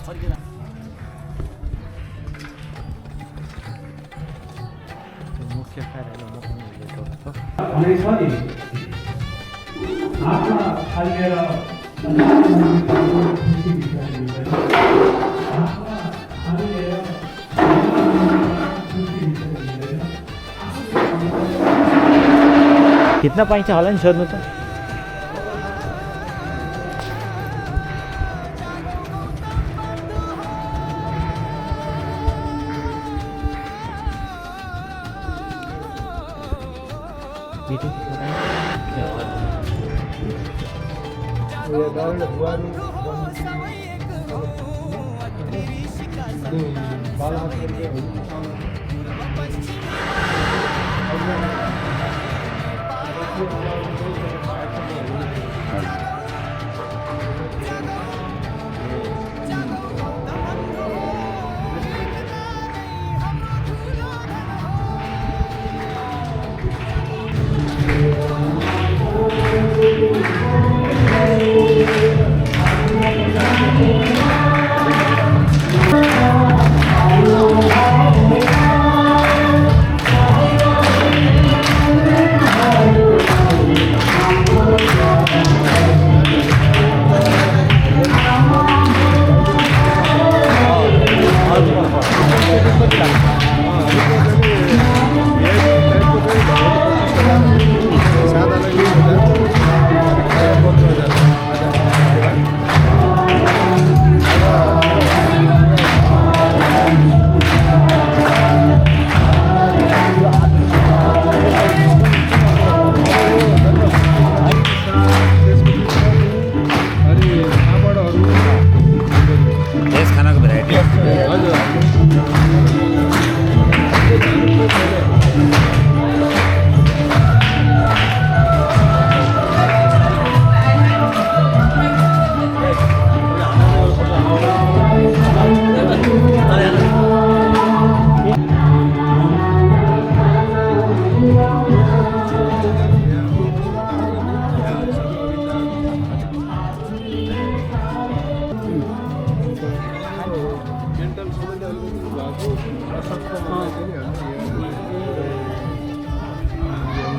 मुख्य कार्यालयमा पनि हेरेको छ। आँखा फालेर खिच्न पाइन्छ होला नि सोध्नु त।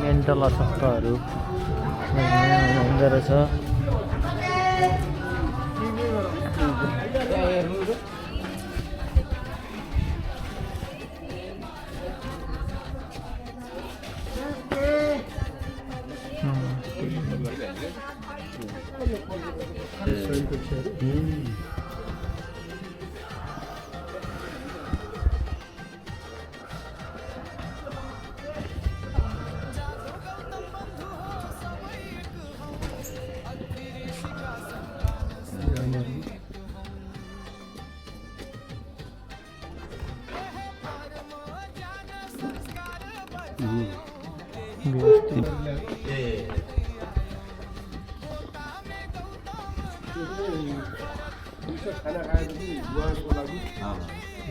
मेन्टल अशक्तहरू हुँदो रहेछ। खाना खाएपछि बुवाको लागि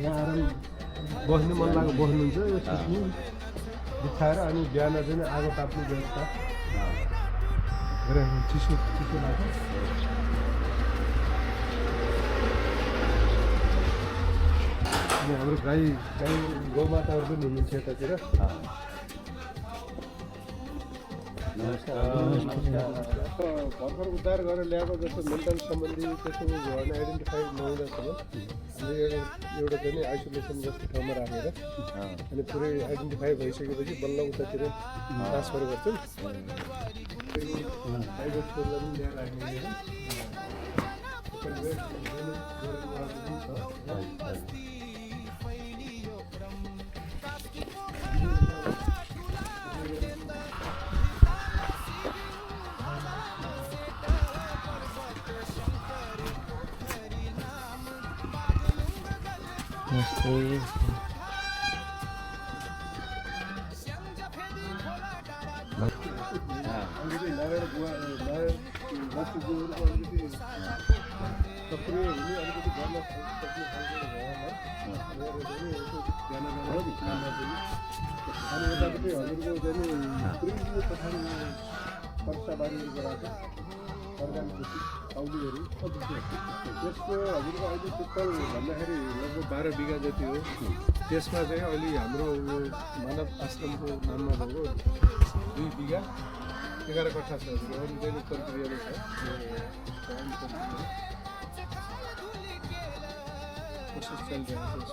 यहाँ आराम बस्नु मन लाग्यो बस्नुहुन्छ यो सुत्नु बिछाएर अनि बिहान चाहिँ आगो ताप्ने व्यवस्था गरेर चिसो चिसो लाग्छ। हाम्रो गाई गौमाताहरू पनि हुनुहुन्छ यतातिर। भर्खर उद्धार गरेर ल्याएको जस्तो मेन्टल सम्बन्धी त्यसो भएन आइडेन्टिफाई नहुँदासम्म हामीले एउटा चाहिँ आइसोलेसन जस्तो ठाउँमा राखेर अनि पुरै आइडेन्टिफाई भइसकेपछि बल्ल उतातिर ट्रान्सफर गर्छौँ। प्राइभेट स्कुललाई पनि ल्याएर राख्ने हजुरको औलीहरू त्यसको हजुरको अहिले टोटल भन्दाखेरि लगभग 12 बिघा जति हो। त्यसमा चाहिँ अहिले हाम्रो यो मानव आश्रमको नाममा भएको 2 बिघा 11 कट्ठा छ। अरू चाहिँ प्रक्रियामा छ प्रोसेस चलिरहेको छ।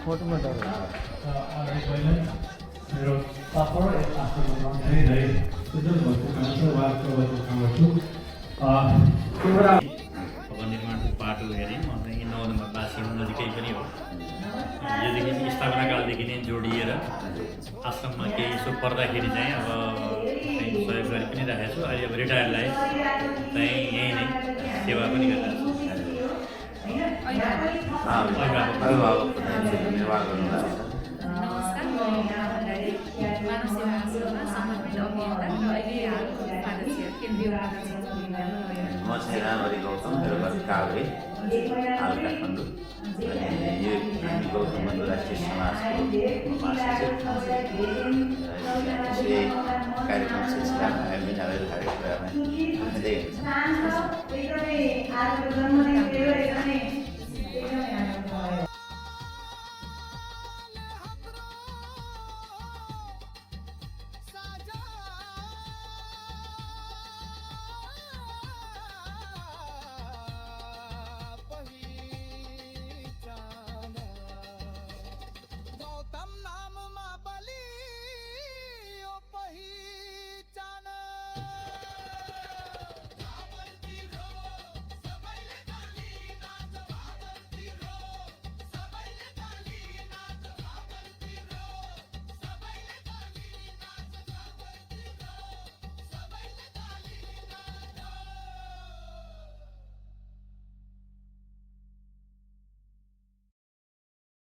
फोटोमा डर मेरो पापड धेरै सुन्दर भएको निर्माणको पाटो हेऱ्यौँ अन्त यी नवदम्बासी नजिकै पनि हो। योदेखि स्थापनाकालदेखि नै जोडिएर आश्रममा केही यसो पर्दाखेरि चाहिँ अब सहयोग गरि पनि राखेको छु। अहिले अब रिटायरलाई चाहिँ यहीँ नै सेवा पनि गरिरहेको छु। निर्वाह गर्नुभएको छ। नमस्कार, म मानव सेवा आश्रममा समर्पित अभियन्ता र अहिले हालको उपाध्यक्ष केन्द्रीय उपाध्यक्ष म चाहिँ रामहरि गौतम, मेरो घर काभ्रे, हाल काठमाडौँ। अनि यो हामी गौतम बन्धु राष्ट्रिय समाजको महासचिव। यसले कार्यक्रम सिलसिलामा हामी बिना कार्यक्रममा हुँदै हुन्छ।